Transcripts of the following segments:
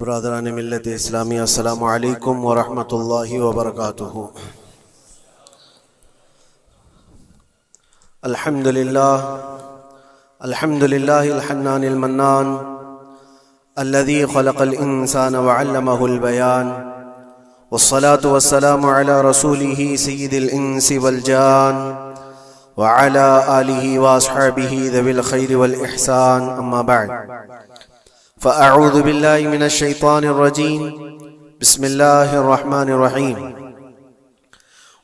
बरादरान मिल्लत इस्लामी अस्सलामु अलैकुम व रहमतुल्लाहि व बरकातुहू। अल्हम्दुलिल्लाहिल हन्नानिल मन्नान अल्लज़ी खलक़ल इंसान व अल्लमहुल बयान वस्सलातु वस्सलामु अला रसूलिही सय्यिदिल इंसी वल जान व अला आलिही व अस्हाबिही ज़विल खैरि वल इहसान, अम्मा बअद। फ़अऊज़ु बिल्लाहि मिनश शैतानिर रजीम, बिस्मिल्लाहिर रहमानिर रहीम।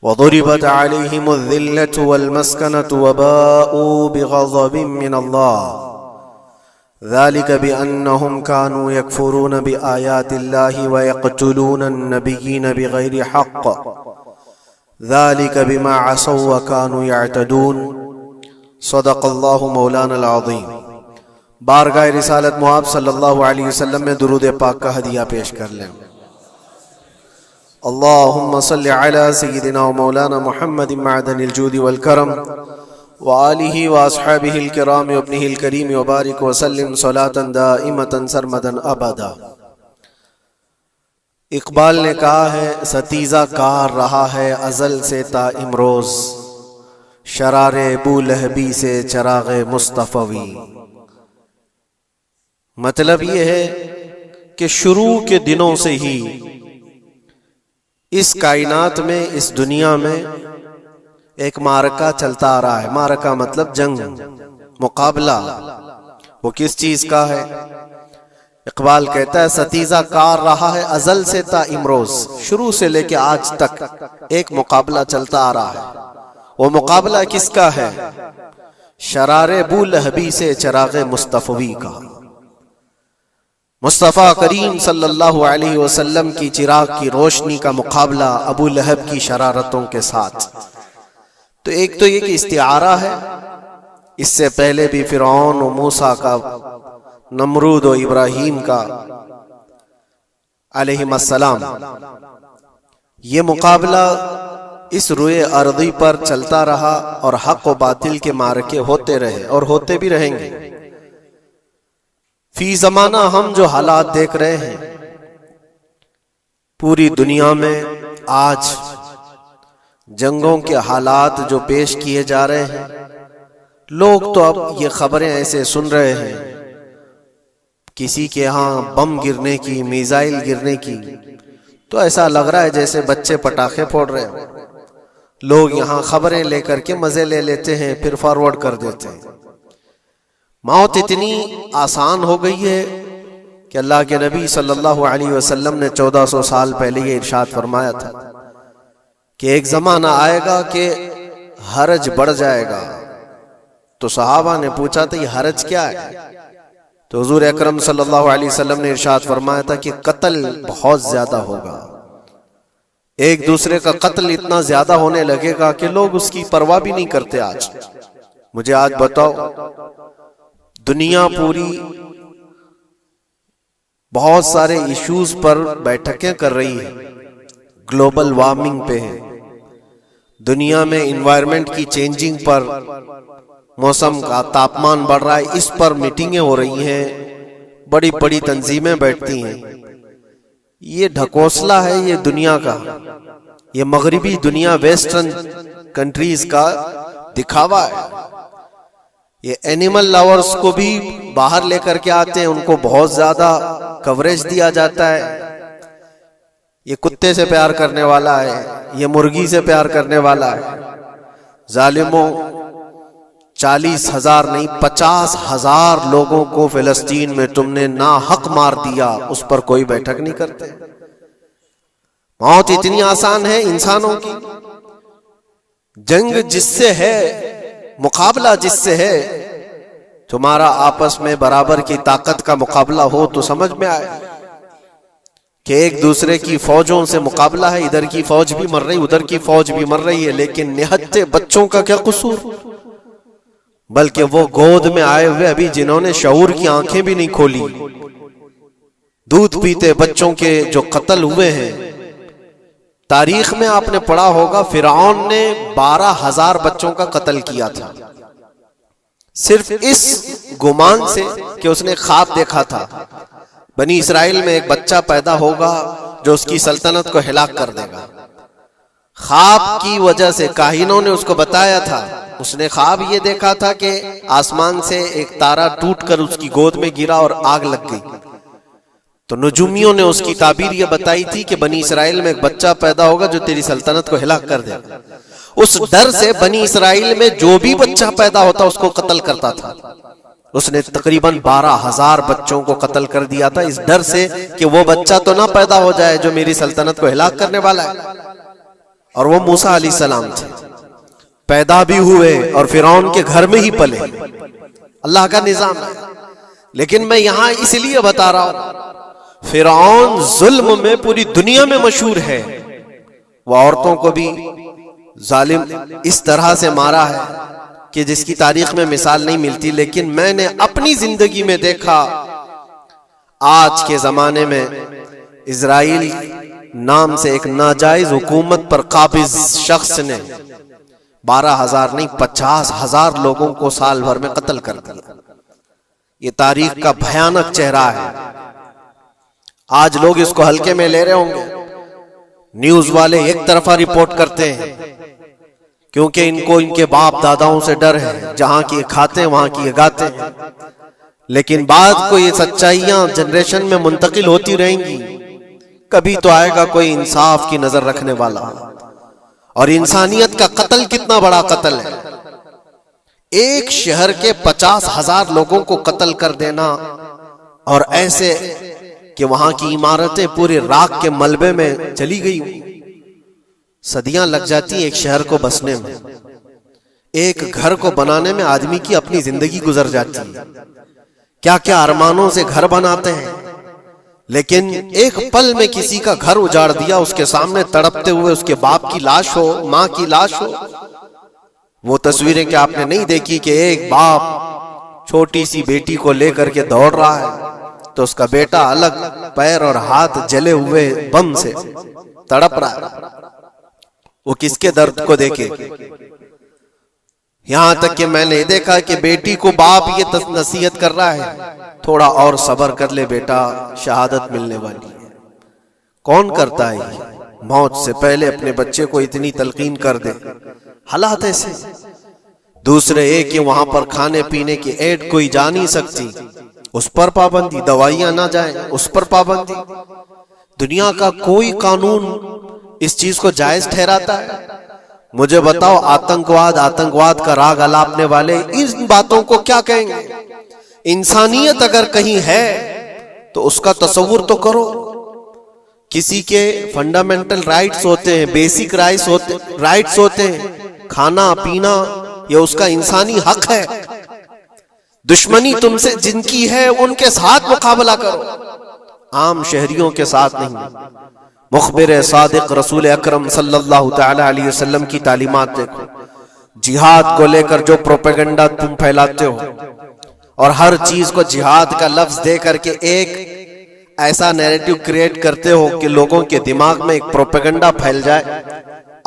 वज़ुरिबत अलैहिमुज़्ज़िल्लतु वल मस्कनतु वबाऊ बिग़ज़बिन मिनल्लाह ज़ालिक बिअन्नहुम कानू यकफ़ुरून बिआयातिल्लाहि व यक़्तुलूनन नबिय्यीन बिग़ैरि हक़्क़ ज़ालिक बिमा असौ व कानू यअतदून। सदक़ल्लाहु मौलानल अज़ीम। बारगाह रिसालत मुआब सल्लल्लाहु अलैहि वसल्लम में दुरूद पाक का हदिया पेश कर लें। अल्लाहुम्मा सल्लि अला सय्यिदिना व मौलाना मुहम्मदिन मअदनिल जूदि वल करम व आलिहि व अस्हाबिहिल किराम व इब्निहिल करीम व बारिक व सल्लिम सलातन दाइमतन सरमदन अबदा। इकबाल ने कहा है, सतीजा कार रहा है अज़ल से ता इमरोज़, शरारे बूलहबी से चराग़े मुस्तफ़वी। मतलब ये है कि शुरू के दिनों से ही इस कायनात में, इस दुनिया में एक मारका चलता आ रहा है। मारका मतलब जंग, मुकाबला। वो किस चीज का है? इकबाल कहता है, सतीजा कार रहा है अज़ल से ता इमरोज़, शुरू से लेके आज तक एक मुकाबला चलता आ रहा है। वो मुकाबला किसका है? शरारे बूलहबी से चराग़े मुस्तफ़वी का। मुस्तफ़ा करीम सल्लल्लाहु अलैहि वसल्लम की चिराग की रोशनी का मुकाबला अबू लहब की शरारतों के साथ। तो एक तो ये कि इस्तिआरा है, इससे पहले भी फिरौन और मूसा का, नमरूद और इब्राहीम का अलैहिस्सलाम, ये मुकाबला इस रुए अर्दी पर चलता रहा और हक व बातिल के मारके होते रहे और होते भी रहेंगे। फी ज़माना हम जो हालात देख रहे हैं पूरी दुनिया में, आज जंगों के हालात जो पेश किए जा रहे हैं, लोग तो अब ये खबरें ऐसे सुन रहे हैं, किसी के यहाँ बम गिरने की, मिसाइल गिरने की, तो ऐसा लग रहा है जैसे बच्चे पटाखे फोड़ रहे हैं। लोग यहाँ खबरें लेकर के मजे ले लेते हैं, फिर फॉरवर्ड कर देते हैं। मौत इतनी आसान हो गई है कि अल्लाह के नबी सल्लल्लाहु अलैहि वसल्लम ने 1400 साल पहले ये इरशाद फरमाया था कि एक जमाना आएगा कि हरज बढ़ जाएगा। तो सहाबा ने पूछा था, ये हरज क्या है? तो हुजूर अकरम सल्लल्लाहु अलैहि वसल्लम ने इरशाद फरमाया था कि कत्ल बहुत ज्यादा होगा। एक दूसरे का कत्ल इतना ज्यादा होने लगेगा कि लोग उसकी परवाह भी नहीं करते। आज मुझे आज बताओ, दुनिया पूरी बहुत सारे इश्यूज पर बैठकें कर रही है, ग्लोबल वार्मिंग पे है, दुनिया में इन्वायरमेंट की चेंजिंग पर, मौसम का तापमान बढ़ रहा है, इस पर मीटिंगें हो रही हैं, बड़ी बड़ी तंजीमें बैठती हैं। ये ढकोसला है ये दुनिया का, ये मगरिबी दुनिया, वेस्टर्न कंट्रीज का दिखावा है। ये एनिमल लवर्स को भी बाहर लेकर के आते हैं, उनको बहुत ज्यादा कवरेज दिया जाता है। ये कुत्ते से प्यार करने वाला है, ये मुर्गी से प्यार करने वाला है। जालिमों, 40,000 नहीं 50,000 लोगों को फिलिस्तीन में तुमने ना हक मार दिया, उस पर कोई बैठक नहीं करते। मौत इतनी आसान है इंसानों की। जंग जिससे है, मुकाबला जिससे है, तुम्हारा आपस में बराबर की ताकत का मुकाबला हो तो समझ में आए कि एक दूसरे की फौजों से मुकाबला है। इधर की फौज भी मर रही, उधर की फौज भी मर रही है, लेकिन निहत्ते बच्चों का क्या कसूर? बल्कि वो गोद में आए हुए अभी जिन्होंने शऊर की आंखें भी नहीं खोली, दूध पीते बच्चों के जो कत्ल हुए हैं। तारीख में आपने पढ़ा होगा, फिरौन ने 12,000 बच्चों का कत्ल किया था, सिर्फ इस गुमान से कि उसने ख्वाब देखा था बनी इसराइल में एक बच्चा पैदा होगा जो उसकी सल्तनत को हिलाक कर देगा। ख्वाब की वजह से काहिनों ने उसको बताया था, उसने ख्वाब ये देखा था कि आसमान से एक तारा टूटकर उसकी गोद में गिरा और आग लग गई। तो नजूमियों ने उसकी ताबीर ये बताई थी कि बनी इसराइल में एक बच्चा पैदा होगा जो तेरी सल्तनत को हिलाक कर देगा। उस डर से बनी इसराइल में जो भी बच्चा पैदा होता उसको कत्ल करता था। उसने तकरीबन 12,000 बच्चों को कत्ल कर दिया था, इस डर से कि वो बच्चा तो ना पैदा हो जाए जो मेरी सल्तनत को हिलाक करने वाला है। और वो मूसा अलैहिस्सलाम थे, पैदा भी हुए और फिरौन के घर में ही पले। अल्लाह का निजाम है। लेकिन मैं यहां इसलिए बता रहा हूं, फिरौन जुल्म में पूरी दुनिया में मशहूर है। वह औरतों को भी जालिम इस तरह से मारा है कि जिसकी तारीख में मिसाल नहीं मिलती। लेकिन मैंने अपनी जिंदगी में देखा, आज के जमाने में इजराइल नाम से एक नाजायज हुकूमत पर काबिज शख्स ने 12,000 नहीं 50,000 लोगों को साल भर में कत्ल कर दिया। ये तारीख का भयानक चेहरा है। आज लोग इसको हल्के में ले रहे होंगे, न्यूज वाले एक तरफा रिपोर्ट करते हैं क्योंकि इनको इनके बाप दादाओं से डर है, जहां की खाते हैं वहां की गाते हैं। लेकिन बाद को ये सच्चाइयां जनरेशन में मुंतकिल होती रहेंगी। कभी तो आएगा कोई इंसाफ की नजर रखने वाला। और इंसानियत का कत्ल कितना बड़ा कत्ल है। एक शहर के 50,000 लोगों को कत्ल कर देना, और ऐसे कि वहां की इमारतें पूरे राख के मलबे में चली गई। सदियां लग जाती एक शहर को बसने में, एक घर को बनाने में आदमी की अपनी जिंदगी गुजर जाती है। क्या क्या अरमानों से घर बनाते हैं, लेकिन एक पल में किसी का घर उजाड़ दिया, उसके सामने तड़पते हुए उसके बाप की लाश हो, मां की लाश हो। वो तस्वीरें क्या आपने नहीं देखी कि एक बाप छोटी सी बेटी को लेकर के दौड़ रहा है तो उसका बेटा अलग पैर और हाथ जले हुए बम से तड़प रहा है। वो किसके दर्द को देखे। यहां तक कि मैंने देखा कि बेटी को बाप ये नसीहत कर रहा है, थोड़ा और सब्र कर ले बेटा, शहादत मिलने वाली है। कौन करता है मौत से पहले अपने बच्चे को इतनी तलकीन कर दे। हालात ऐसे। दूसरे एक कि वहां पर खाने पीने की ऐड कोई जा नहीं सकती, उस पर पाबंदी। दवाइयां ना जाए, उस पर पाबंदी। दुनिया का कोई कानून इस चीज को जायज ठहराता है? मुझे बताओ, आतंकवाद का राग अलापने वाले इन बातों को क्या कहेंगे? इंसानियत अगर कहीं है तो उसका तस्वुर तो करो। किसी के फंडामेंटल राइट्स होते हैं, बेसिक राइट्स होते हैं, खाना पीना, ये उसका इंसानी हक है। दुश्मनी तुमसे जिनकी है उनके साथ मुकाबला करो, आम शहरियों के साथ नहीं। मुखबिर सादिक रसूल अकरम सल्लल्लाहु तआला अलैहि वसल्लम की तालीमात देखो। जिहाद को लेकर जो प्रोपेगेंडा तुम फैलाते हो और हर चीज को जिहाद का लफ्ज दे करके एक ऐसा नैरेटिव क्रिएट करते हो कि लोगों के दिमाग में एक प्रोपेगेंडा फैल जाए।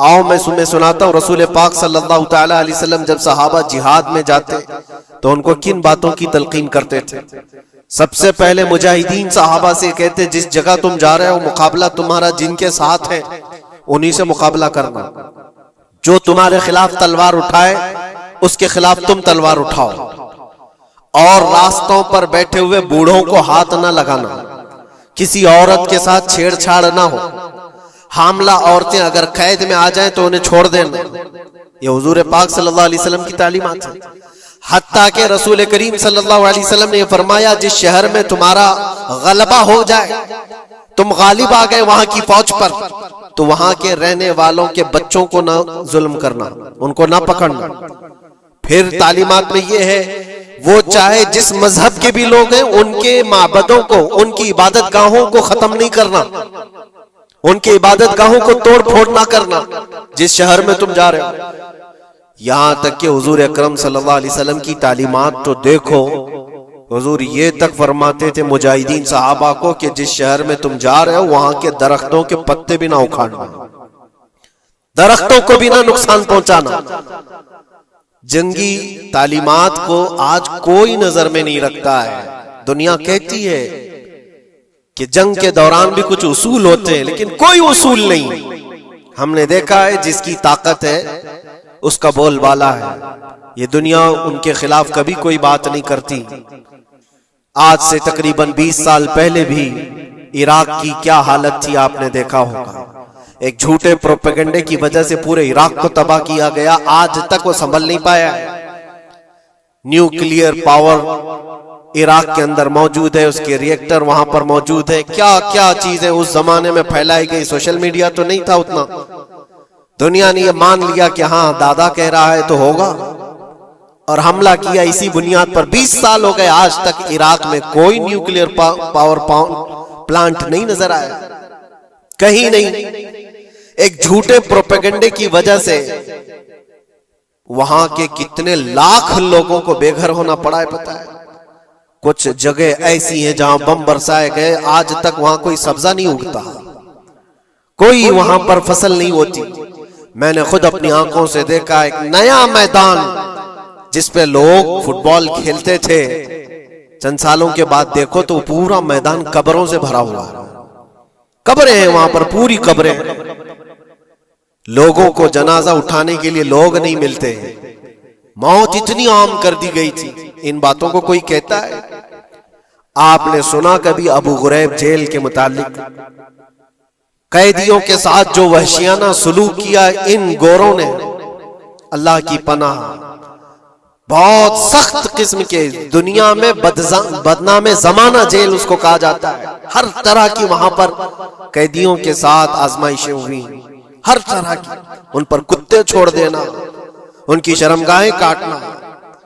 आओ मैं तुम्हें सुनाता हूँ, रसूल पाक सल्लल्लाहु तआला अलैहि वसल्लम जब सहाबा जिहाद में जाते तो उनको किन बातों की तलकीन करते थे। सबसे पहले मुजाहिदीन सहाबा से कहते, जिस जगह तुम जा रहे हो मुकाबला तुम्हारा जिनके साथ है उन्हीं से मुकाबला करना। जो तुम्हारे खिलाफ तलवार उठाए उसके खिलाफ तुम तलवार उठाओ। और रास्तों पर बैठे हुए बूढ़ों को हाथ ना लगाना, किसी औरत के साथ छेड़छाड़ ना हो। हामला औरतें अगर कैद में आ जाएं तो उन्हें छोड़ देना। ये हुजूर पाक सल्लल्लाहु अलैहि वसल्लम की तालीमात है। हत्ता के रसूल करीम सल्लल्लाहु अलैहि वसल्लम ने फरमाया, जिस शहर में तुम्हारा गलबा हो जाए, तुम गालिब आ गए वहां की फौज पर, तो वहां के रहने वालों के बच्चों को ना जुल्म करना, उनको ना पकड़ना। फिर तालीमात में ये है, वो चाहे जिस मजहब के भी लोग हैं उनके माबदों को, उनकी इबादत गाहों को खत्म नहीं करना, उनके इबादत गाहों को तोड़ फोड़ ना करना जिस शहर में तुम जा रहे हो। यहां तक कि हुजूर अकरम सल्लल्लाहु अलैहि वसल्लम की तालीमात तो देखो, हुजूर ये तक फरमाते थे मुजाहिदीन सहाबा को कि जिस शहर में तुम जा रहे हो वहां के दरख्तों के पत्ते भी ना उखाड़ना, दरख्तों को भी ना नुकसान पहुंचाना। जंगी तालीमात को आज कोई नजर में नहीं रखता है। दुनिया कहती है कि जंग के दौरान भी कुछ उसूल होते हैं, लेकिन कोई उसूल नहीं। हमने देखा है जिसकी ताकत है उसका बोलबाला है। ये दुनिया उनके खिलाफ कभी कोई बात नहीं करती। आज से तकरीबन 20 साल पहले भी इराक की क्या हालत थी आपने देखा होगा। एक झूठे प्रोपेगेंडे की वजह से पूरे इराक को तबाह किया गया। आज तक वो संभल नहीं पाया। न्यूक्लियर पावर इराक के अंदर मौजूद है, उसके रिएक्टर वहां पर मौजूद है। क्या क्या चीजें उस जमाने में फैलाई गई। सोशल मीडिया तो नहीं था उतना। दुनिया ने ये मान लिया कि हाँ दादा कह रहा है तो होगा, और हमला किया इसी बुनियाद पर। 20 साल हो गए, आज तक इराक में कोई न्यूक्लियर पावर प्लांट नहीं नजर आया, कहीं नहीं। एक झूठे प्रोपेगेंडे की वजह से वहां के कितने लाख लोगों को बेघर होना पड़ा है पता है। कुछ जगह ऐसी हैं जहां बम बरसाए गए, आज तक वहां कोई सब्जा नहीं उगता, कोई वहां पर फसल नहीं होती। मैंने खुद अपनी आंखों से देखा एक नया मैदान जिसपे लोग फुटबॉल खेलते थे, चंद सालों के बाद देखो तो पूरा मैदान कब्रों से भरा हुआ है। कब्रें हैं वहां पर, पूरी कब्रें हैं। लोगों को जनाजा उठाने के लिए लोग नहीं मिलते। मौत इतनी आम कर दी गई थी। इन बातों को कोई कहता है? आपने सुना कभी अबू गुरैब जेल के मुतालिक? कैदियों के साथ जो वहशियाना सलूक किया इन गोरों ने, अल्लाह की पनाह, बहुत सख्त किस्म के, दुनिया में बदनामे जमाना जेल उसको कहा जाता है। हर तरह की वहां पर कैदियों के साथ आजमाइशें हुई, हर तरह की। उन पर कुत्ते छोड़ देना, उनकी शर्मगाहें काटना,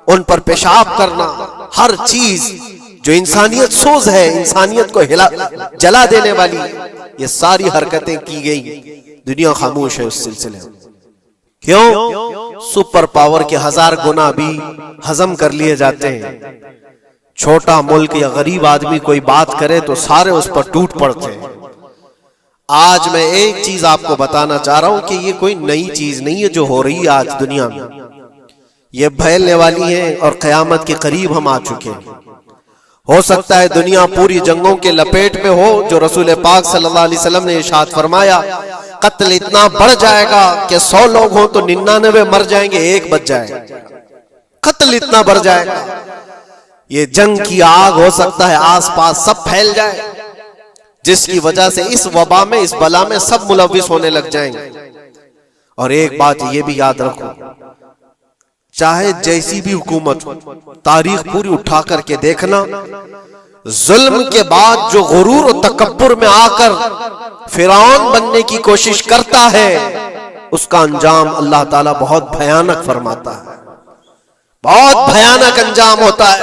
उन पर पेशाब करना, हर चीज जो इंसानियत सोज है, इंसानियत को जला देने वाली, ये सारी हरकतें की गई। दुनिया खामोश है उस सिलसिले में। क्यों? सुपर पावर के 1000 गुना भी हजम कर लिए जाते हैं। छोटा मुल्क या गरीब आदमी कोई बात करे तो सारे उस पर टूट पड़ते हैं। आज मैं एक चीज आपको बताना चाह रहा हूं कि ये कोई नई चीज नहीं है जो हो रही है आज दुनिया में। ये फैलने वाली है और कयामत के करीब हम आ चुके हैं। हो सकता है दुनिया पूरी जंगों के लपेट में हो, जो रसूल पाक सल्लल्लाहु अलैहि वसल्लम ने इरशाद फरमाया, कत्ल इतना बढ़ जाएगा कि 100 लोग हों तो 99 मर जाएंगे, एक बच जाएगा। कत्ल इतना बढ़ जाएगा। ये जंग की आग हो सकता है आसपास सब फैल जाए, जिसकी वजह से इस वबा में, इस बला में सब मुलविस होने लग जाएंगे। और एक बात ये भी याद रखो, चाहे जैसी भी हुकूमत हो, तारीख पूरी उठा करके देखना, जुल्म के बाद जो गुरूर और तकब्बुर में आकर फिरौन बनने की कोशिश करता है, उसका अंजाम अल्लाह ताला बहुत भयानक फरमाता है। बहुत भयानक अंजाम होता है।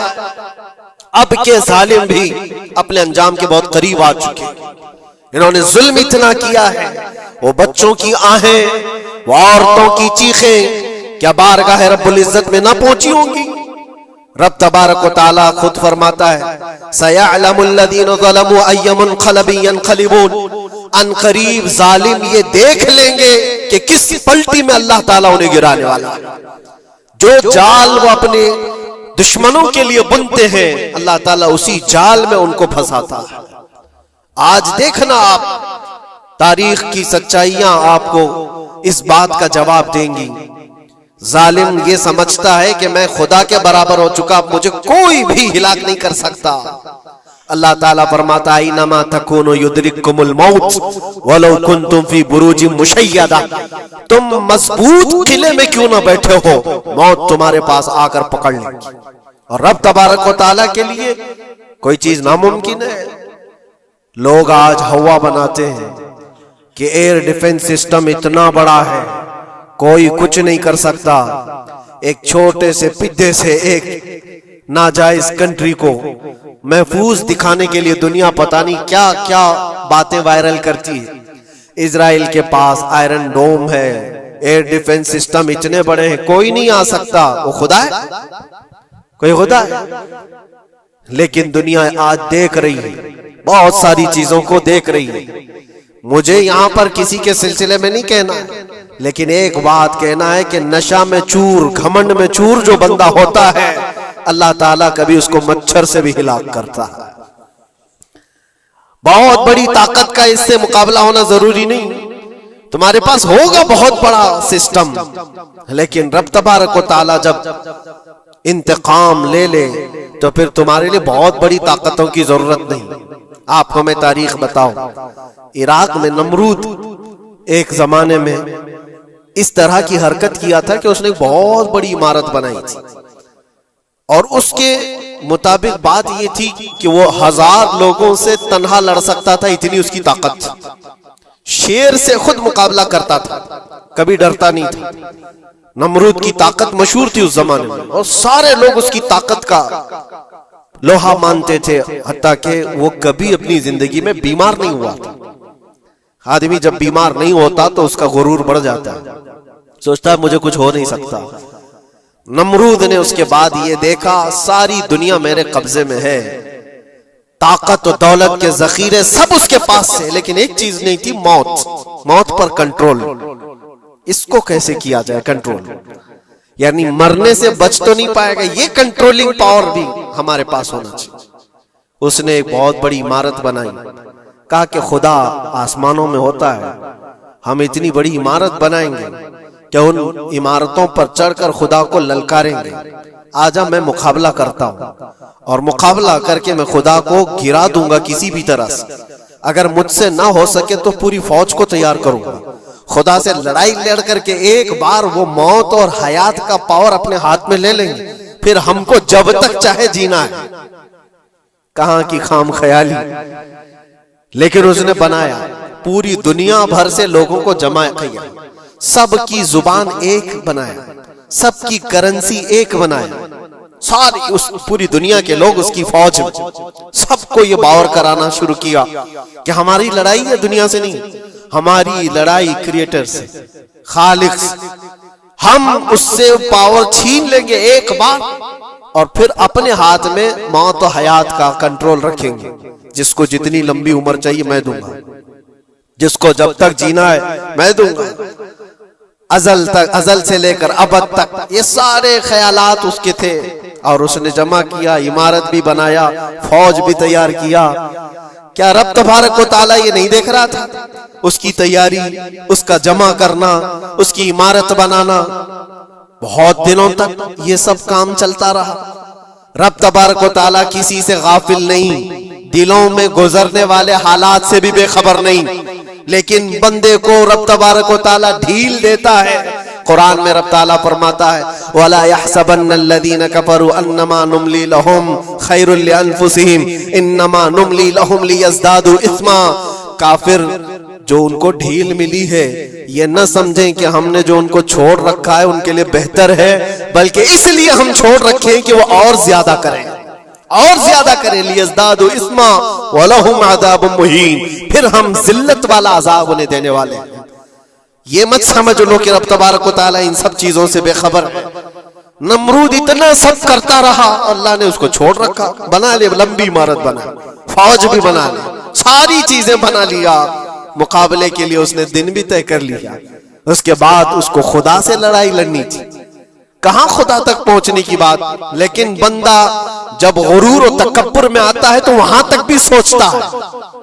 अब के जालिम भी अपने अंजाम के बहुत करीब आ चुके। इन्होंने जुल्म इतना किया है, वो बच्चों की आहें, वो औरतों की चीखें क्या बारगाह रब्बुल इज्जत में ना पहुंची होंगी? रब तबारक व तआला खुद फरमाता है, सयअलमुल लदीन ज़लमू अय्य मुनक़लबिन यनक़लिबून। अनक़रीब जालिम ये देख लेंगे कि किस पलटी में अल्लाह ताला उन्हें गिराने वाला है। जो जाल वो अपने दुश्मनों के लिए बुनते हैं, अल्लाह ताला उसी जाल में उनको फंसाता है। आज देखना आप, तारीख की सच्चाइयां आपको इस बात का जवाब देंगी। जालिम ये समझता है कि मैं खुदा के बराबर हो चुका, मुझे कोई भी हिलाक नहीं कर सकता। अल्लाह ताला फरमाता है, इन्नमा तकूनु युद्रिकुमुल मौत वलौ कुंतुम फी बुरूजिम मुशय्यदा। तुम मजबूत किले में क्यों ना बैठे हो, मौत तुम्हारे पास आकर पकड़ लेगी। और रब तबारक व तआला के लिए कोई चीज नामुमकिन है। लोग आज हवा बनाते हैं कि एयर डिफेंस सिस्टम इतना बड़ा है, कोई कुछ नहीं कर सकता। एक छोटे से पिद्दे से एक नाजायज कंट्री को महफूज दिखाने के लिए दुनिया पता नहीं क्या क्या बातें वायरल करती है। इजराइल के पास आयरन डोम है, एयर डिफेंस सिस्टम इतने बड़े हैं, कोई नहीं आ सकता। वो खुदा है? कोई खुदा है? लेकिन दुनिया आज देख रही है, बहुत सारी चीजों को देख रही है। मुझे यहां पर किसी के सिलसिले में नहीं कहना है, लेकिन एक बात कहना है कि नशा में चूर, घमंड में चूर जो बंदा होता है, अल्लाह ताला कभी उसको मच्छर से भी हिलाक करता है। बहुत बड़ी ताकत का इससे मुकाबला होना जरूरी नहीं। तुम्हारे पास होगा बहुत बड़ा सिस्टम, लेकिन रब तबारक व तआला जब इंतकाम ले ले तो फिर तुम्हारे लिए बहुत बड़ी ताकतों की जरूरत नहीं। आप हमें तारीख बताओ, इराक में नमरूद एक जमाने में इस तरह की हरकत किया था कि उसने बहुत बड़ी इमारत बनाई थी, और उसके मुताबिक बात यह थी कि वो 1000 लोगों से तन्हा लड़ सकता था, इतनी उसकी ताकत थी। शेर से खुद मुकाबला करता था, कभी डरता नहीं था। नमरूद की ताकत मशहूर थी उस जमाने में, और सारे लोग उसकी ताकत का लोहा मानते थे, हत्ता कि वो कभी अपनी जिंदगी में बीमार नहीं हुआ था। आदमी जब बीमार नहीं होता तो उसका गुरूर बढ़ जाता है, सोचता है मुझे कुछ हो नहीं सकता। नमरूद ने उसके बाद ये देखा सारी दुनिया मेरे कब्जे में है, ताकत और दौलत के जखीरे सब उसके पास से, लेकिन एक चीज नहीं थी, मौत। मौत पर कंट्रोल। इसको कैसे किया जाए कंट्रोल, यानी मरने से बच तो नहीं पाएगा, ये कंट्रोलिंग पावर भी हमारे पास होना चाहिए। उसने एक बहुत बड़ी इमारत बनाई, कहा कि खुदा आसमानों में होता है, हम इतनी बड़ी इमारत बनाएंगे कि उन इमारतों पर चढ़कर खुदा को ललकारेंगे, आजा मैं मुकाबला करता हूं, और मुकाबला करके मैं खुदा को गिरा दूंगा किसी भी तरह से। अगर मुझसे ना हो सके तो पूरी फौज को तैयार करूंगा। खुदा से लड़ाई लड़ करके एक बार वो मौत और हयात का पावर अपने हाथ में ले लेंगे, फिर हमको जब तक चाहे जीना है। कहां की खाम ख्याली, लेकिन उसने बनाया, पूरी दुनिया भर से लोगों को जमा किया, सबकी जुबान एक बनाया, सबकी करेंसी एक बनाया, सारी उस पूरी दुनिया के लोग उसकी फौज में, सबको ये बावर कराना शुरू किया कि हमारी लड़ाई है दुनिया से नहीं, हमारी लड़ाई क्रिएटर से, खालिक से। हम उससे पावर छीन लेंगे एक बार, और फिर अपने हाथ में मौत और हयात का कंट्रोल रखेंगे। जिसको जितनी लंबी उम्र चाहिए मैं दूंगा, जिसको जब तक जीना है मैं दूंगा, अजल तक, अजल से लेकर अबद तक। ये सारे ख्यालात उसके थे, और उसने जमा किया, इमारत भी बनाया, फौज भी तैयार किया। क्या रब तबारक व तआला ये नहीं देख रहा था? उसकी तैयारी, उसका जमा करना, उसकी इमारत बनाना, बहुत दिनों तक ये सब काम चलता रहा। रब तबारक व तआला किसी से गाफिल नहीं, दिलों में गुजरने वाले हालात से भी बेखबर नहीं, लेकिन बंदे को रब तबारक व तआला ढील देता है। कुरान में रब ताला फरमाता है, वला यहसबन्नल्लज़ीना कफरू अन्नमा नुमली लहुम खैरुल लिअन्फुसिहिम इन्नमा नुमली लहुम लियज़दादू इस्मा। काफिर जो उनको ढील मिली है, ये न समझें कि हमने जो उनको छोड़ रखा है उनके लिए बेहतर है, बल्कि इसलिए हम छोड़ रखे हैं कि वो और ज्यादा करें, और ज्यादा करें। लियज़दादू इस्मा वलहुम अज़ाबुम मुहीन, फिर हम जिल्लत वाला अजाब उन्हें देने वाले हैं। ये मत समझ लो कि रब तबारक व तआला इन सब चीजों से बेखबर है। नमरूद इतना सब करता रहा, अल्लाह ने उसको छोड़ रखा। बना ले लंबी इमारत, बना फौज भी बना ले, सारी चीजें बना लिया, मुकाबले के लिए उसने दिन भी तय कर लिया। उसके बाद उसको खुदा से लड़ाई लड़नी थी, कहां खुदा तक पहुंचने की बात। लेकिन बंदा जब गुरूर और तकब्बुर में आता है तो वहां तक भी सोचता है,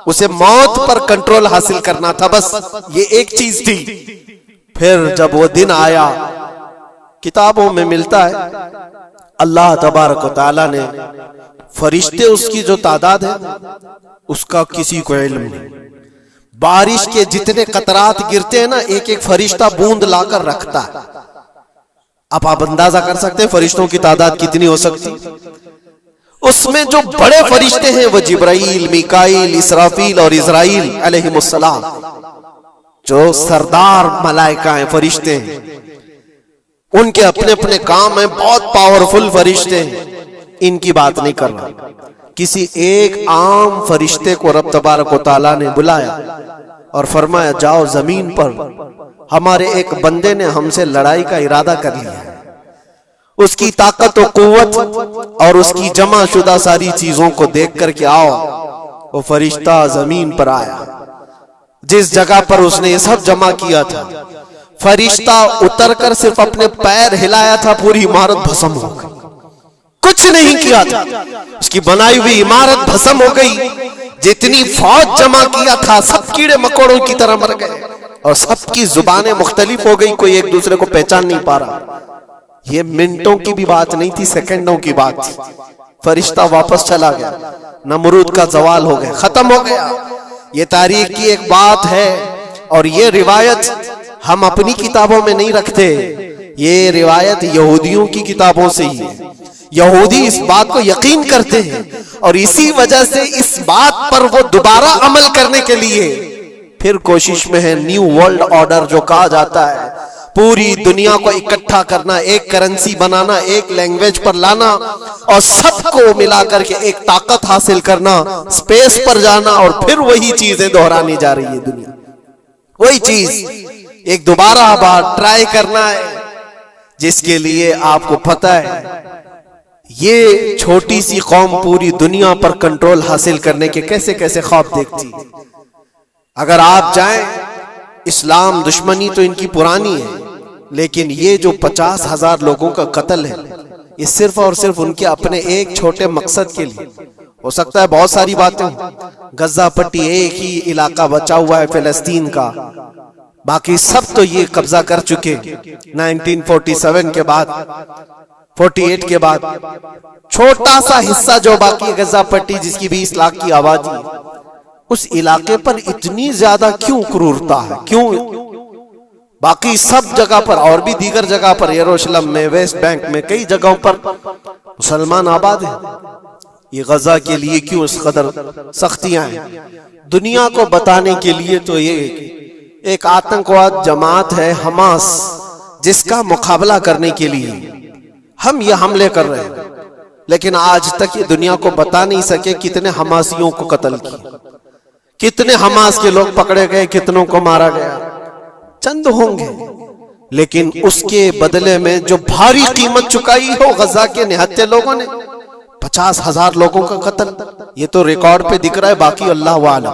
उसे मौत पर कंट्रोल हासिल करना था, बस ये एक चीज थी। फिर जब वो दिन आया, किताबों में मिलता है अल्लाह तबारक व तआला ने फरिश्ते, उसकी जो तादाद है उसका किसी को इल्म नहीं। बारिश के जितने कतरात गिरते हैं ना, एक एक फरिश्ता बूंद लाकर रखता है। अब आप अंदाजा कर सकते हैं फरिश्तों की तादाद कितनी हो सकती। उसमें जो बड़े फरिश्ते हैं वो जिब्राइल, मीकाईल, इसराफील और इज़राइल अलैहिमुस्सलाम, जो सरदार मलाइका हैं, फरिश्ते हैं, उनके अपने अपने काम हैं, बहुत पावरफुल फरिश्ते हैं। इनकी बात नहीं कर रहा, किसी एक आम फरिश्ते को रब तबारक व तआला ने बुलाया और फरमाया, जाओ जमीन पर हमारे एक बंदे ने हमसे लड़ाई का इरादा कर लिया है, उसकी ताकत और कुव्वत और उसकी जमा शुदा सारी चीजों को देख करके आओ। वो फरिश्ता जमीन पर आया, जिस जगह पर उसने ये सब जमा किया था। फरिश्ता उतरकर सिर्फ अपने पैर हिलाया था, पूरी इमारत भस्म हो गई। कुछ नहीं किया था, उसकी बनाई हुई इमारत भस्म हो गई। जितनी फौज जमा किया था सब कीड़े मकोड़ों की तरह मर गए और सबकी जुबानें मुख्तलिफ हो गई, कोई एक दूसरे को पहचान नहीं पा रहा। ये मिनटों की भी बात नहीं थी, सेकंडों की बात थी। फरिश्ता वापस चला गया, नमरूद का जवाल हो गया, खत्म हो गया। ये तारीख की एक बात है और ये रिवायत हम अपनी किताबों में नहीं रखते, ये रिवायत यहूदियों की किताबों से ही है। यहूदी इस बात को यकीन करते हैं और इसी वजह से इस बात पर वो दोबारा अमल करने के लिए फिर कोशिश में है। न्यू वर्ल्ड ऑर्डर जो कहा जाता है, पूरी दुनिया को इकट्ठा करना, एक करेंसी बनाना, एक लैंग्वेज पर लाना और सबको मिलाकर के एक ताकत हासिल करना, स्पेस पर जाना और फिर वही चीजें दोहरानी जा रही है दुनिया। वही चीज एक दोबारा बार ट्राई करना है, जिसके लिए आपको पता है ये छोटी सी कौम पूरी दुनिया पर कंट्रोल हासिल करने के कैसे कैसे ख्वाब देखती है। अगर आप जाएं, इस्लाम दुश्मनी तो इनकी पुरानी है, लेकिन ये जो 50,000 लोगों का कत्ल है, ये सिर्फ और सिर्फ उनके अपने एक छोटे मकसद के लिए। हो सकता है बहुत सारी बातें हो, गजा पट्टी एक ही इलाका बचा हुआ है फिलिस्तीन का, बाकी सब तो ये कब्जा कर चुके 1947 के बाद, 48 के बाद। छोटा सा हिस्सा जो बाकी गजा पट्टी जिसकी 20 लाख की आबादी, उस इलाके पर इतनी ज्यादा क्यों क्रूरता है, क्यों? बाकी सब जगह पर और भी दीगर जगह पर, यरूशलेम में, वेस्ट बैंक में, कई जगहों पर मुसलमान आबाद हैं। ये गजा के लिए क्यों इस कदर सख्तियां हैं? दुनिया को बताने के लिए तो ये एक आतंकवाद जमात है हमास, जिसका मुकाबला करने के लिए हम ये हमले कर रहे हैं, लेकिन आज तक ये दुनिया को बता नहीं सके कितने हमासियों को कत्ल किया, कितने हमास के लोग पकड़े गए, कितनों को मारा गया। चंद होंगे, लेकिन उसके बदले में जो भारी कीमत चुकाई हो गजा के निहत्थे लोगों ने, 50,000 लोगों का कत्ल, ये तो रिकॉर्ड पे दिख रहा है। बाकी अल्लाह वाला,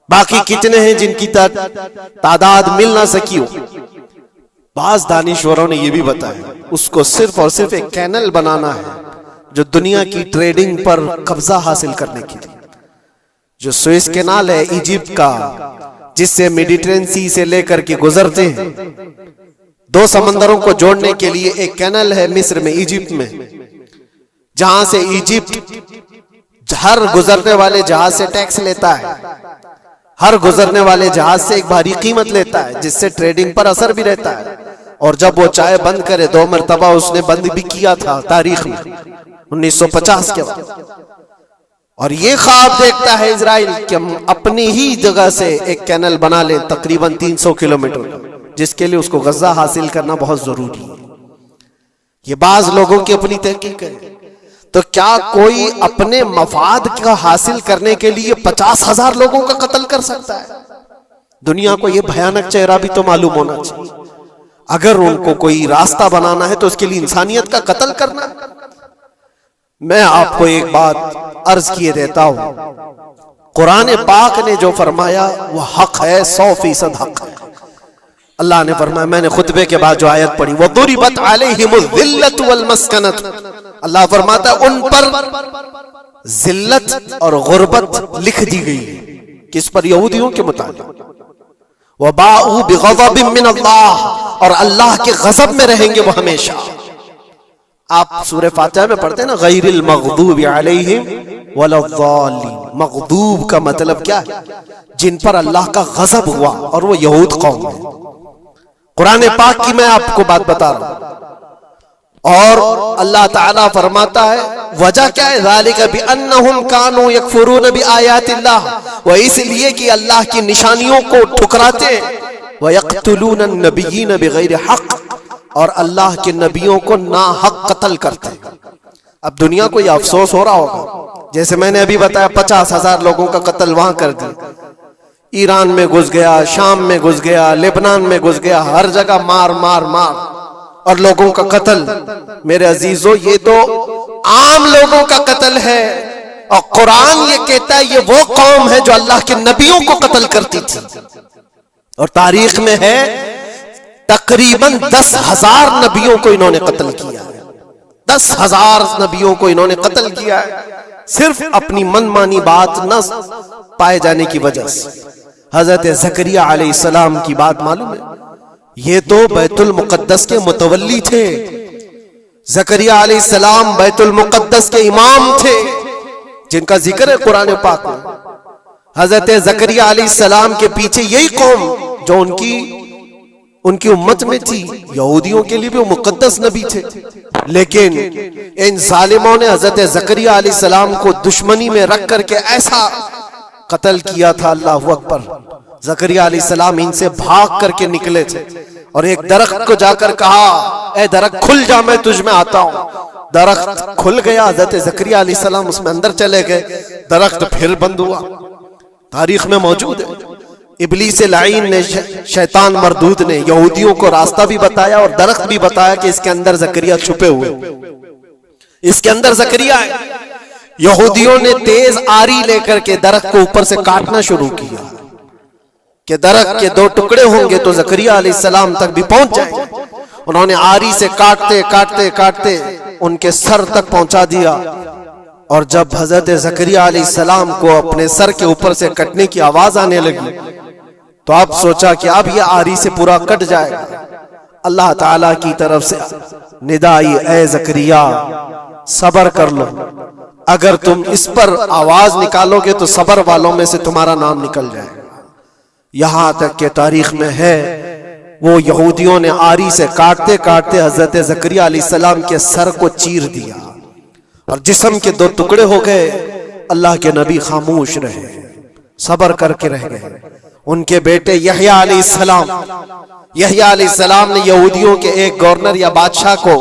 बाकी कितने हैं जिनकी तादाद मिल ना सकी हो। बाज दानिश्वरों ने यह भी बताया उसको सिर्फ और सिर्फ एक कैनल बनाना है जो दुनिया की ट्रेडिंग पर कब्जा हासिल करने के लिए। जो सुएज कैनाल है इजिप्ट का, जिससे मेडिटेरेनियन सी से लेकर के गुजरते हैं, 2 समंदरों को जोड़ने के लिए एक कैनल है मिस्र में, इजिप्ट में, जहां से इजिप्ट हर गुजरने वाले जहाज से टैक्स लेता है, हर गुजरने वाले जहाज से एक भारी कीमत लेता है, जिससे ट्रेडिंग पर असर भी रहता है। और जब वो चाहे बंद करे, 2 मरतबा उसने बंद भी किया था तारीख में 1950 के बाद। और ये ख्वाब देखता है इजराइल कि हम अपनी ही जगह से एक कैनल बना ले तकरीबन 300 किलोमीटर, जिसके लिए उसको गजा हासिल करना बहुत जरूरी है। ये बाज लोगों की अपनी तहकीक है। तो क्या कोई अपने मफाद का हासिल करने के लिए 50,000 लोगों का कत्ल कर सकता है? दुनिया को यह भयानक चेहरा भी तो मालूम होना चाहिए। अगर उनको कोई रास्ता बनाना है तो उसके लिए इंसानियत का कत्ल करना। मैं आपको एक बात अर्ज किए देता हूं, कुरान पाक ने जो फरमाया वह हक है, 100% हक है। अल्लाह ने फरमाया, मैंने खुतबे के बाद जो आयत पढ़ी, वो दुरिबत अलैहिमुल ज़िल्लत वल मस्कनत, अल्लाह फरमाता है उन पर जिल्लत और गुर्बत लिख दी गई। किस पर? यहूदियों के मुताबिक। वबाउ बिग़ज़बिन मिन अल्लाह, और अल्लाह के गज़ब में रहेंगे वो हमेशा। आप सूरह फातिहा में पढ़ते हैं ना, गैरिल मग़दूबि अलैहिम वलद्दालिन। मग़दूब का मतलब क्या है? जिन पर अल्लाह का गज़ब हुआ, और वो यहूद कौम है। कुरान पाक की मैं आपको बात बता रहा हूं। और अल्लाह ताला फरमाता है वजह क्या है? ज़ालिका बिअन्नहुम कानू यकफुरून बिआयातिल्लाह, वह इसलिए कि अल्लाह की निशानियों को ठुकराते, व यक़्तुलून अन्नबिय्यीन बिग़ैरि हक़, और अल्लाह के नबियों को ना हक कत्ल करते। अब दुनिया को यह अफसोस हो रहा होगा, जैसे मैंने अभी बताया 50,000 लोगों का कत्ल वहां कर दिया, ईरान में घुस गया, शाम में घुस गया, लेबनान में घुस गया, हर जगह मार मार मार और लोगों का कत्ल। मेरे अजीजों, ये तो आम लोगों का कत्ल है, और कुरान ये कहता है ये वो कौम है जो अल्लाह के नबियों को कत्ल करती थी। और तारीख में है तकरीबन 10,000 नबियों को इन्होंने कत्ल किया। 10,000 नबियों को इन्होंने कत्ल किया है सिर्फ अपनी मनमानी बात न पाए जाने की वजह से। हजरत ज़करिया अलैहिस्सलाम की बात मालूम है, ये तो बैतुल मुक़द्दस के मुतवल्ली थे। ज़करिया अलैहिस्सलाम बैतुल मुक़द्दस के इमाम थे, जिनका जिक्र है कुरान पाक में। हजरत ज़करिया अलैहिस्सलाम के पीछे यही कौम जो उनकी उम्मत में थी, यहूदियों के लिए भी वो मुक़द्दस नबी थे, लेकिन इन जालिमों ने हजरत ज़करिया अलैहिस्सलाम को दुश्मनी में रख करके ऐसा कत्ल किया था। अल्लाहु अकबर। ज़करिया अलैहिस्सलाम इनसे भाग करके निकले थे और एक दरख्त को जाकर कहा, ए दरख्त खुल जा, मैं तुझ में आता हूं। दरख्त खुल गया, हजरत ज़करिया अलैहिस्सलाम उसमें अंदर चले गए, दरख्त फिर बंद हुआ। तारीख में मौजूद है, इब्लीस लाइन ने, शैतान मरदूद ने यहूदियों को रास्ता भी बताया और दरख्त भी बताया कि इसके अंदर ज़करिया छुपे हुए, इसके अंदर ज़करिया है। यहूदियों ने तेज आरी लेकर के दरख्त को ऊपर से काटना शुरू किया कि दरख्त के 2 टुकड़े होंगे तो ज़करिया अलैहिस्सलाम तक भी पहुंच जाएंगे। उन्होंने आरी से काटते काटते काटते उनके सर तक पहुंचा दिया, और जब हजरत ज़करिया अलैहिस्सलाम को अपने सर के ऊपर से कटने की आवाज आने लगी तो आप सोचा कि अब यह आरी से पूरा कट जाएगा। अल्लाह ताला की तरफ से निदा आई, ए ज़करिया सब्र कर लो, अगर तुम इस पर आवाज निकालोगे तो सब्र वालों में से तुम्हारा नाम निकल जाएगा। यहां तक के तारीख में है, वो यहूदियों ने आरी से काटते काटते हजरत ज़करिया अलैहिस्सलाम के सर को चीर दिया और जिस्म के 2 टुकड़े हो गए। अल्लाह के नबी खामोश रहे, सब्र करके रह गए। उनके बेटे यहया अलैहिस्सलाम ने यहूदियों के एक गवर्नर या बादशाह को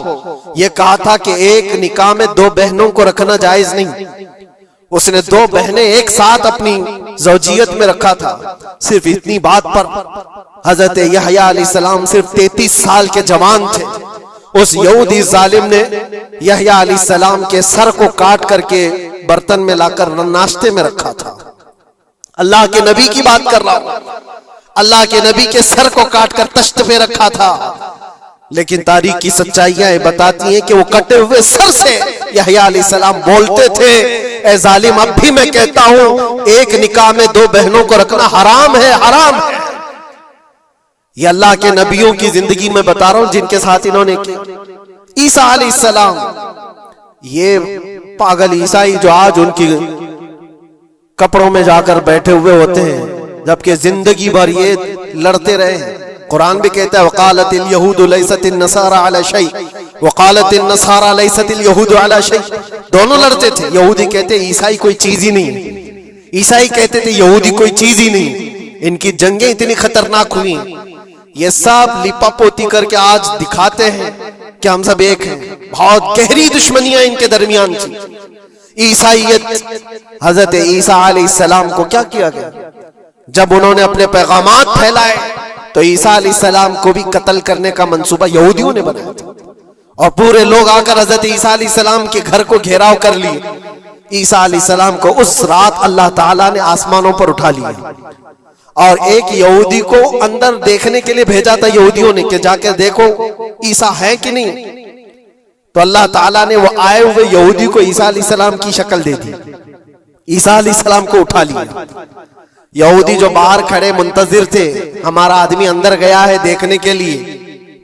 यह कहा था कि एक निकाह में 2 बहनों को रखना जायज नहीं। उसने 2 बहनें एक साथ अपनी ज़ौजियत में रखा था। सिर्फ इतनी बात पर हजरत यहया अलैहिस्सलाम सिर्फ 33 साल के जवान थे। उस यहूदी जालिम ने यहया अलैहिस्सलाम के सर को काट करके बर्तन में लाकर नाश्ते में रखा था। अल्लाह के नबी की बात कर रहा हूं, अल्लाह के नबी के सर को काट कर तश्त पे रखा था। लेकिन तारीख की सच्चाइयां बताती हैं कि वो कटे हुए सर से यहया अलैहिस्सलाम बोलते थे, ए जालिम, अब भी मैं कहता हूं एक निकाह में 2 बहनों को रखना हराम है, हराम है। ये अल्लाह के नबियों की जिंदगी में बता रहा हूं जिनके साथ इन्होंने किया। ईसा अलैहिस्सलाम, ये पागल ईसाई जो आज उनकी कपड़ों में जाकर बैठे हुए होते हैं, जबकि जिंदगी भर ये लड़ते रहे हैं। कुरान भी कहता है, वक़ालतिल यहूदु लैसतिन नसारा अला शै वक़ालतिन नसारा लैसतिल यहूदु अला शै। दोनों लड़ते थे। यहूदी कहते ईसाई कोई चीज ही नहीं, ईसाई कहते थे यहूदी कोई चीज ही नहीं। इनकी जंगें इतनी खतरनाक हुई, ये सब लिपापोती करके आज दिखाते हैं कि हम सब एक हैं। बहुत गहरी दुश्मनियां इनके दरमियान थी। ईसाइयत, हजरत ईसा अलैहिस्सलाम को क्या किया गया? जब उन्होंने अपने पैगामात फैलाए तो ईसा अलैहिस्सलाम को भी कत्ल करने का मंसूबा यहूदियों ने बनाया था और पूरे लोग आकर हजरत ईसा अलैहिस्सलाम के घर को घेराव कर लिए। ईसा अलैहिस्सलाम को उस रात अल्लाह ताला ने आसमानों पर उठा लिया और एक यहूदी को अंदर देखने के लिए भेजा था यहूदियों ने कि जाकर देखो ईसा है कि नहीं। तो अल्लाह ताला ने वो आए हुए यहूदी को ईसा अलैहिस्सलाम की शक्ल दे दी, ईसा अलैहिस्सलाम को उठा लिया। यहूदी जो बाहर खड़े मुंतजिर थे, हमारा आदमी अंदर गया है देखने के लिए,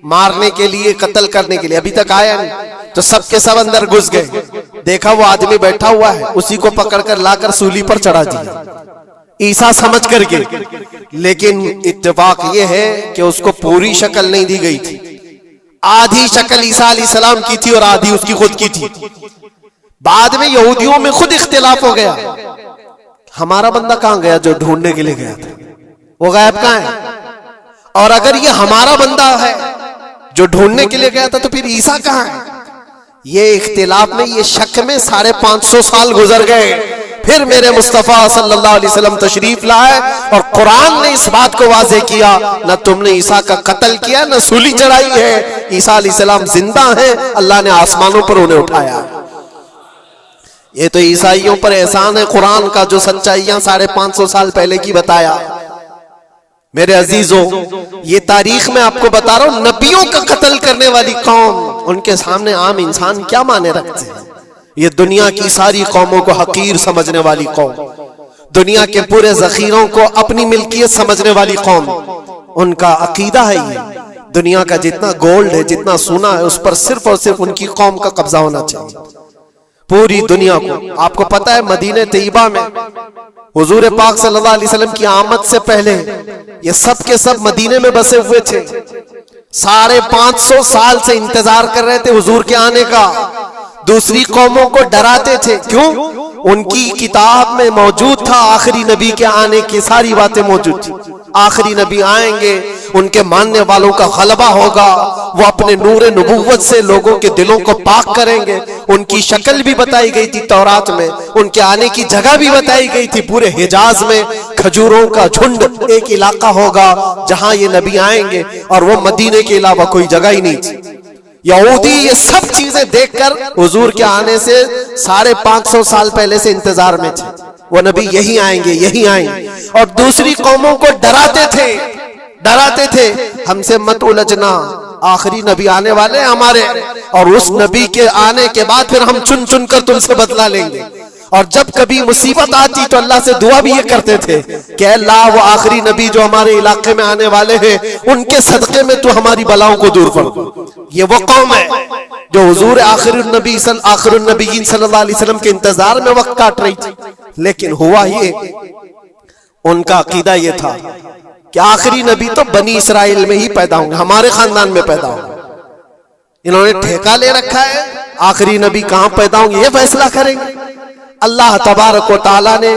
मारने के लिए, कत्ल करने के लिए, अभी तक आया नहीं। तो सबके सब अंदर घुस गए, देखा वो आदमी बैठा हुआ है, उसी को पकड़कर लाकर सूली पर चढ़ा दिया ईसा समझ करके। लेकिन इत्तेफाक ये है कि उसको पूरी शक्ल नहीं दी गई थी, आधी शक्ल ईसा अलैहिस्सलाम की थी और आधी उसकी खुद की थी। बाद में यहूदियों में खुद इख्तिलाफ हो गया, हमारा बंदा कहां गया जो ढूंढने के लिए गया था, वो गायब कहां है? और अगर ये हमारा बंदा है जो ढूंढने के लिए गया था तो फिर ईसा कहां है? ये इख्तिलाफ में, ये शक में 550 साल गुजर गए। फिर मेरे मुस्तफा सल्लल्लाहु अलैहि वसल्लम तशरीफ लाए और कुरान ने इस बात को वाज़ेह किया, न तुमने ईसा का कत्ल किया, न सूली चढ़ाई है। ईसा अलैहिस्सलाम जिंदा है, अल्लाह ने आसमानों पर उन्हें उठाया। ये तो ईसाइयों पर एहसान है कुरान का, जो सच्चाइयां 550 साल पहले की बताया। मेरे अजीजों, ये तारीख में आपको बता रहा हूं, नबियों का कत्ल करने वाली कौम, उनके सामने आम इंसान क्या माने रखते हैं। ये दुनिया की सारी कौमों को हकीर समझने वाली कौम, दुनिया के पूरे जखीरों को अपनी मिल्कियत समझने वाली कौम, उनका अकीदा है ये दुनिया का जितना गोल्ड है, जितना सोना है, उस पर सिर्फ और सिर्फ उनकी कौम का कब्जा होना चाहिए, पूरी दुनिया को। आपको पता है मदीने तैयबा में हुजूर पाक सल्लल्लाहु अलैहि वसल्लम की आमद से पहले ये सब के सब मदीने में बसे हुए थे। 550 साल से इंतजार कर रहे थे हुजूर के आने का। दूसरी कौमों को डराते थे, क्यों? उनकी किताब में मौजूद था आखिरी नबी के आने की सारी बातें मौजूद थी। आखिरी नबी आएंगे, उनके मानने वालों का गलबा होगा, वो अपने नूरे नबूवत से लोगों के दिलों को पाक करेंगे। उनकी शक्ल भी बताई गई थी तौरात में, उनके आने की जगह भी बताई गई थी। पूरे हिजाज में खजूरों का झुंड एक इलाका होगा जहां ये नबी आएंगे, और वो मदीने के अलावा कोई जगह ही नहीं थी। यहूदी ये सब चीजें देखकर हुजूर के आने से 550 साल पहले से इंतजार में थे, वो नबी यही आएंगे, यही आएंगे। और दूसरी कौमों को डराते थे, हमसे मत उलझना, आखिरी नबी आने वाले हमारे, और उस नबी के आने के बाद फिर हम चुन चुन कर तुमसे बदला लेंगे। और जब कभी मुसीबत आती तो अल्लाह से दुआ भी ये करते थे कि अल्लाह वो आखिरी नबी जो हमारे इलाके में आने वाले हैं, उनके सदक़े में तू हमारी बलाओं को दूर कर। ये वो कौम है जो हुजूर आखिरुन नबीयीन सल्लल्लाहु अलैहि वसल्लम के इंतजार में वक्त काट रही थी। लेकिन हुआ ये, उनका अकीदा ये था कि आखिरी नबी तो बनी इसराइल में ही पैदा होंगे, हमारे खानदान में पैदा होंगे। इन्होंने ठेका ले रखा है आखिरी नबी कहां पैदा होंगे ये फैसला करेंगे। अल्लाह तबारक व तआला ने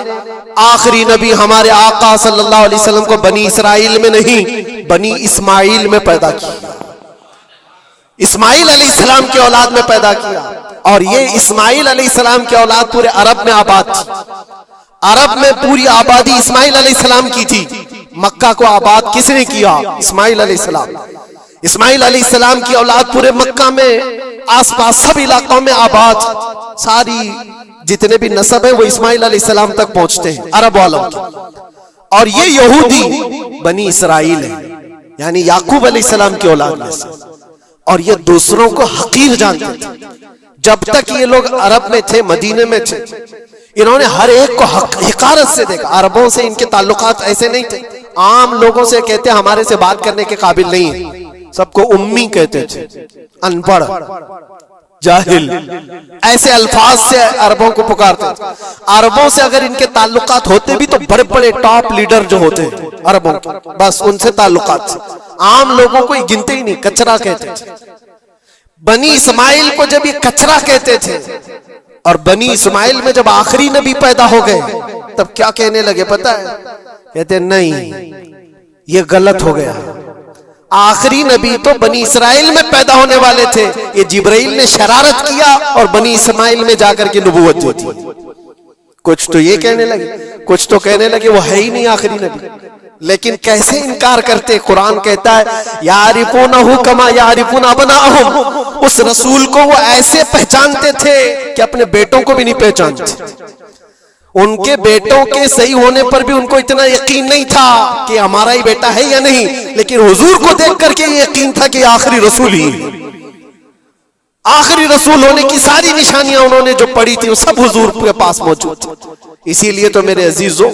आखिरी नबी हमारे आका सल्लल्लाहु अलैहि वसल्लम को बनी इसराइल में नहीं, बनी इस्माइल में पैदा किया। इस्माइल अलैहिस्सलाम की औलाद में पैदा किया। और ये इस्माइल अलैहिस्सलाम की औलाद पूरे अरब में आबाद थी। अरब में पूरी आबादी इस्माइल अलैहिस्सलाम की थी। मक्का को आबाद किसने किया? इस्माइल अलैहिस्सलाम। इस्माइल अलैहिस्सलाम की औलाद पूरे मक्का में, आसपास सब इलाकों में आबाद, सारी जितने भी नस्ब है वो इस्माइल अलैहिस्सलाम तक पहुंचते हैं, अरब वालों के। और ये यहूदी बनी इसराइल है, यानी याकूब अलैहिस्सलाम की औलाद में से। और ये दूसरों को हकीर जानते थे। जब तक ये लोग अरब में थे, मदीने में थे, इन्होंने हर एक को हिकारत से देखा। अरबों से इनके ताल्लुकात ऐसे नहीं थे, आम लोगों से कहते हमारे से बात करने के काबिल नहीं है, सबको उम्मी कहते थे, अनपढ़, जाहिल, ऐसे अल्फाज से अरबों को पुकारते थे। अरबों से अगर इनके ताल्लुकात होते भी तो बड़े बड़े टॉप लीडर जो होते हैं अरबों के, बस उनसे ताल्लुकात, आम लोगों को गिनते ही नहीं, कचरा कहते थे। बनी इस्माइल को जब ये कचरा कहते थे, और बनी इस्माइल में जब आखिरी नबी पैदा हो गए तब क्या कहने लगे पता है? कहते नहीं, ये गलत हो गया। आखिरी नबी तो बनी इसराइल में पैदा होने वाले थे, ये जिब्राइल ने शरारत किया और बनी इस्माइल में जाकर के नबूवत दी थी। कुछ तो ये कहने लगे, कुछ तो कहने लगे वो है ही नहीं आखिरी नबी। लेकिन कैसे इनकार करते? कुरान कहता है यारिफूनहु कमा यारिफून अबनाअहुम, उस रसूल को वो ऐसे पहचानते थे कि अपने बेटों को भी नहीं पहचानते। उनके बेटों के सही होने पर भी उनको इतना यकीन नहीं था कि हमारा ही बेटा है या नहीं, लेकिन हुजूर को देख करके यकीन था कि आखिरी रसूल ही, आखिरी रसूल होने की सारी निशानियां उन्होंने जो पढ़ी थी वो सब हुजूर के पास मौजूद थी। इसीलिए तो मेरे अजीजों,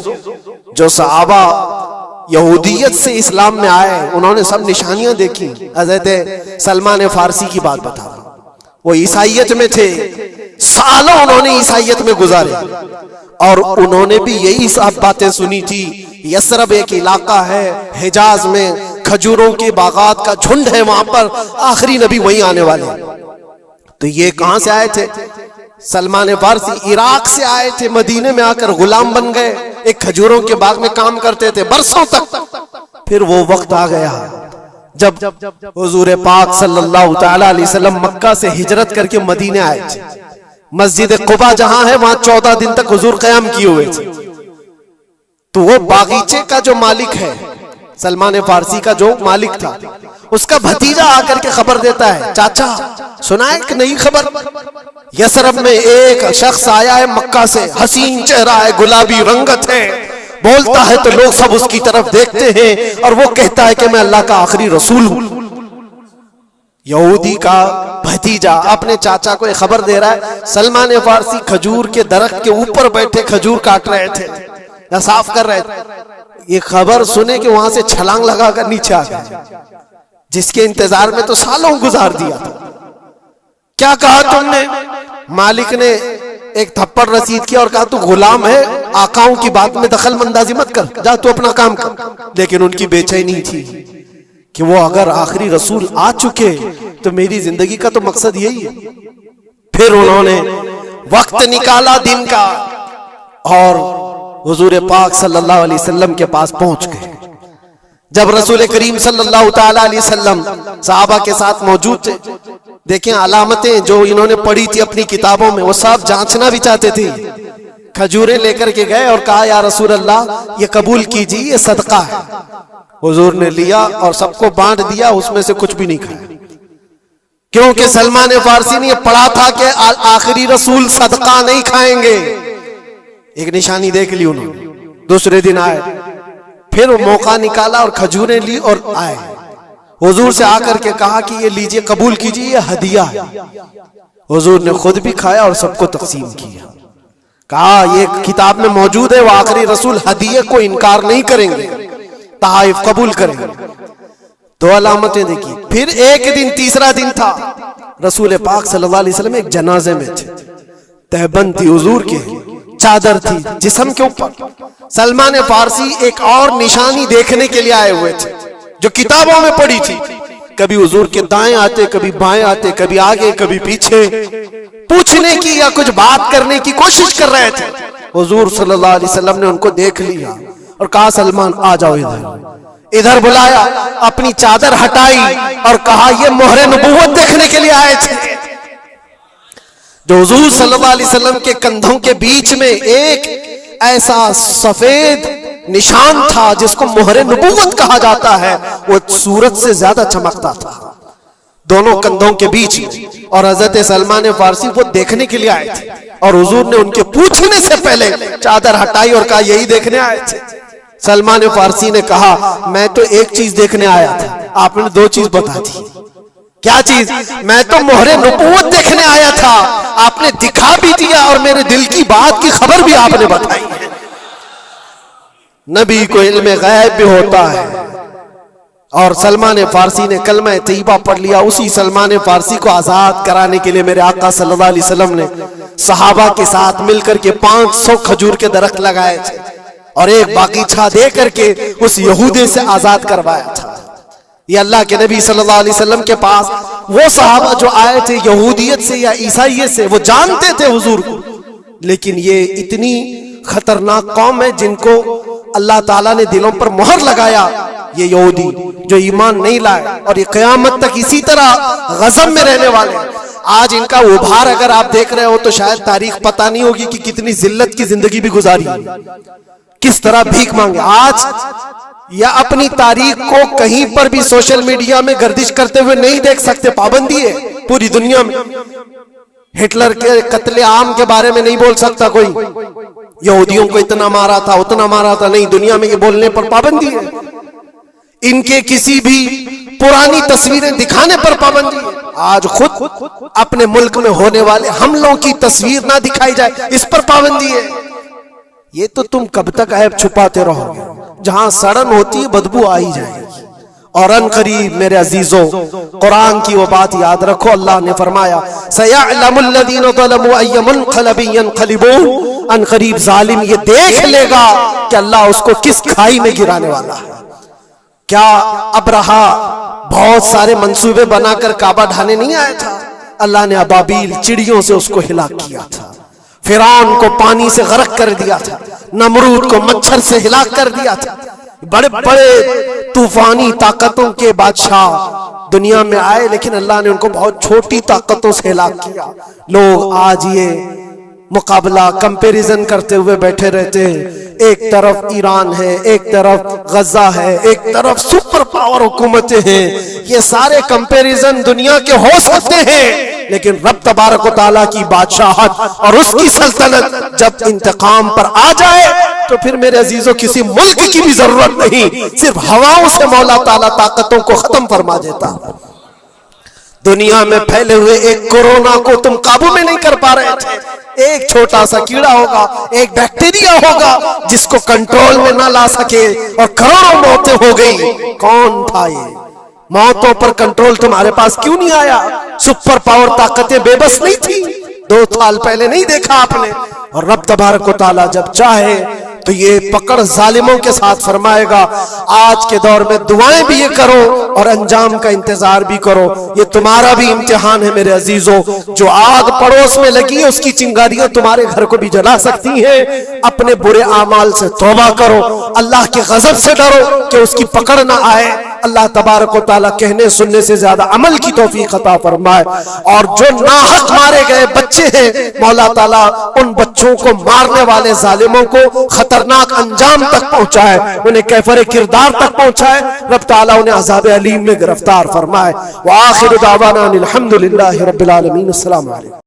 जो सहाबा यहूदियत से इस्लाम में आए, उन्होंने सब निशानियां देखी। हज़रत सलमान फारसी की बात बता रहा हूं, वो ईसाइयत में थे, सालों उन्होंने ईसाइयत में गुजारे, और उन्होंने भी यही सब बातें सुनी थी। यसरब एक इलाका है हिजाज में, खजूरों के बागात का झुंड है, वहां पर आखिरी नबी वहीं आने वाले। तो ये कहां से आए थे? सलमान फारसी इराक से आए थे, मदीने में आकर गुलाम बन गए, एक खजूरों के बाग में काम करते थे बरसों तक। फिर वो वक्त आ गया जब हुजूर पाक सल्लल्लाहु तआला अलैहि वसल्लम मक्का से हिजरत करके मदीने आए थे। मस्जिद कुबा जहां है वहां 14 दिन तक हुजूर क़याम किए हुए थे। तो वो बागीचे का जो मालिक है, सलमान फारसी का जो मालिक था, उसका भतीजा आकर के खबर देता है, चाचा सुना है कि नहीं खबर? यसरब में एक शख्स आया है मक्का से, हसीन चेहरा है, गुलाबी रंगत है, बोलता है तो लोग सब उसकी तरफ देखते हैं, और वो कहता है कि मैं अल्लाह का आखिरी रसूल हूं। यहूदी का भतीजा अपने चाचा को खबर दे रहा है, सलमान फारसी खजूर के दरख्त के ऊपर बैठे खजूर काट रहे थे या साफ कर रहे थे। ये खबर सुने कि वहां से छलांग लगाकर नीचे आ गए, जिसके इंतजार में तो सालों गुजार दिया था। क्या कहा तुमने? मालिक ने एक थप्पड़ रसीद किया और कहा तू गुलाम है, आकाओं की बात में दखल अंदाजी मत कर, जा तू अपना काम कर। लेकिन उनकी बेचैनी थी कि वो अगर आखिरी रसूल आ चुके तो मेरी जिंदगी का तो मकसद यही है। फिर उन्होंने वक्त निकाला दिन का और हुजूर पाक सल्लल्लाहु अलैहि वसल्लम के पास पहुंच गए। जब रसूल करीम सल्लल्लाहु ताला अलैहि वसल्लम सहाबा के साथ मौजूद थे, देखें अलामतें जो इन्होंने पढ़ी थी अपनी किताबों में, वो सब जांचना भी चाहते थे। खजूरें लेकर के गए और कहा या रसूल अल्लाह ये कबूल कीजिए, ये सदका है। हुजूर ने लिया और सबको बांट दिया, उसमें से कुछ भी नहीं खाया, क्योंकि सलमान फारसी ने पढ़ा था कि आखिरी रसूल सदका नहीं खाएंगे। एक निशानी देख ली उन्होंने। दूसरे दिन आए, फिर वो मौका निकाला और खजूरें ली और आए। हुजूर से आकर के कहा कि ये लीजिए, कबूल कीजिए, ये हदिया है। हुजूर ने खुद भी खाया और सबको तकसीम किया। कहा ये किताब में मौजूद है, वो आखिरी रसूल हदिये को इनकार नहीं करेंगे, तहाइफ कबूल करेंगे। दो अलामतें देखी। फिर एक दिन, तीसरा दिन था, रसूल पाक सल्लल्लाहु अलैहि वसल्लम एक जनाजे में थे। तहबंद थी हुजूर के, चादर थी जिस्म के ऊपर। सलमान फारसी एक और निशानी देखने के लिए आए हुए थे जो किताबों में पड़ी थी। कभी हुजूर के दाएं आते, कभी बाएं आते, कभी आगे, कभी पीछे, पूछने की या कुछ बात करने की कोशिश कर रहे थे। हुजूर सल्लल्लाहु अलैहि वसल्लम ने उनको देख लिया और कहा सलमान आ जाओ इधर। इधर बुलाया, अपनी चादर हटाई और कहा ये मोहरे नबूवत देखने के लिए आए थे। जो हुजूर सल्लल्लाहु अलैहि वसल्लम के कंधों के बीच में एक ऐसा सफेद निशान था जिसको मोहरे नबूवत कहा जाता है, वो सूरज से ज्यादा चमकता था दोनों कंधों के बीच में। और हजरत सलमान फारसी वो देखने के लिए आए थे और हुजूर ने उनके पूछने से पहले चादर हटाई और कहा यही देखने आए थे। सलमान फारसी ने कहा मैं तो एक चीज देखने आया था, आपने दो चीज बता दी। क्या चीज? मैं तो मोहरे नबूवत देखने आया था, आपने दिखा भी दिया और मेरे दिल की बात की खबर भी आपने बताई। नबी को इल्म गैब भी होता है। और सलमान फारसी ने कलमा तैयबा पढ़ लिया। उसी सलमान फारसी को आजाद कराने के लिए मेरे आका सल्लल्लाहु अलैहि वसल्लम ने सहाबा के साथ मिलकर के 500 खजूर के दरख्त लगाए थे और एक बागीचा दे करके उस यहूदी से आजाद करवाया था। ये अल्लाह के नबी सल्लल्लाहु अलैहि वसल्लम के पास वो सहाबा जो आए थे यहूदियत से या ईसाइयत से, वो जानते थे हुजूर को, लेकिन ये इतनी खतरनाक कौम है जिनको अल्लाह ताला ने दिलों पर मोहर लगाया। ये यहूदी जो ईमान नहीं लाए और ये क़यामत तक इसी तरह गज़ब में रहने वाले हैं। आज इनका उभार अगर आप देख रहे हो तो शायद तारीख पता नहीं होगी कि कितनी जिल्लत की जिंदगी भी गुजारी, किस तरह भीख मांगे। आज या अपनी तारीख को कहीं पर भी सोशल मीडिया में गर्दिश करते हुए नहीं देख सकते, पाबंदी है पूरी दुनिया में। हिटलर के कत्ले आम के बारे में नहीं बोल सकता कोई, यहूदियों को इतना मारा था उतना मारा था, नहीं, दुनिया में ये बोलने पर पाबंदी है। इनके किसी भी पुरानी तस्वीरें दिखाने पर पाबंदी है। आज खुद अपने मुल्क में होने वाले हमलों की तस्वीर ना दिखाई जाए, इस पर पाबंदी है। ये तो तुम कब तक ऐब छुपाते रहोगे? जहां सड़न होती है बदबू आ ही जाएगी। और अनकरीब मेरे अजीजों, कुरान की वो बात याद रखो, अल्लाह ने फरमाया सयअलमुल लज़ीना ज़लमू अय्य मुनक़लिबिन यनक़लिबून, अनकरीब जालिम ये देख लेगा कि अल्लाह उसको किस खाई में गिराने वाला है। क्या अबरहा बहुत सारे मंसूबे बनाकर काबा ढाने नहीं आया था? अल्लाह ने अबाबील चिड़ियों से उसको हिलाक किया था, फिरौन को पानी से गर्क कर दिया था, नमरूद को मच्छर से हिलाक कर दिया था। बड़े बड़े तूफानी ताकतों के बादशाह दुनिया में आए, लेकिन अल्लाह ने उनको बहुत छोटी ताकतों से हिलाक किया। लोग आज ये मुकाबला कंपैरिजन करते हुए बैठे रहते हैं। एक तरफ ईरान है, एक तरफ गजा है, एक तरफ सुपर पावर हुकूमतें हैं। ये सारे कंपैरिजन दुनिया के हो सकते हैं, लेकिन रब तबारक व तआला की बादशाहत और उसकी सल्तनत जब इंतकाम पर आ जाए तो फिर मेरे अजीजों किसी मुल्क की भी जरूरत नहीं, सिर्फ हवाओं से मौला ताला ताकतों को खत्म फरमा देता। दुनिया में फैले हुए एक कोरोना को तुम काबू में नहीं कर पा रहे थे। एक छोटा सा कीड़ा होगा, एक बैक्टीरिया होगा जिसको कंट्रोल में ना ला सके और करोड़ों मौतें हो गई। कौन था ये? मौतों पर कंट्रोल तुम्हारे पास क्यों नहीं आया? सुपर पावर ताकतें बेबस नहीं थी? 2 साल पहले नहीं देखा आपने? और रब तबारक व तआला जब चाहे तो ये पकड़ जालिमों के साथ फरमाएगा। आज के दौर में दुआएं भी ये करो और अंजाम का इंतजार भी करो। ये तुम्हारा भी इम्तिहान है मेरे अजीजों। जो आग पड़ोस में लगी है उसकी चिंगारियां तुम्हारे घर को भी जला सकती हैं। अपने बुरे आमाल से तौबा करो, अल्लाह के गजब से डरो कि उसकी पकड़ ना आए। अल्लाह तबारक व तआला कहने सुनने से ज्यादा अमल की तौफीक अता फरमाए। और जो नाहक मारे गए बच्चे हैं, मौला ताला उन बच्चों को मारने वाले जालिमों को खतरनाक अंजाम तक पहुंचाए, उन्हें कैफरे किरदार तक पहुंचाए। रब ताला उन्हें अज़ाब अलीम में गिरफ्तार फरमाए। व आखिर दावाना अनिल हम्दुलिल्लाहि रब्बिल आलमीन। अस्सलामु अलैकुम।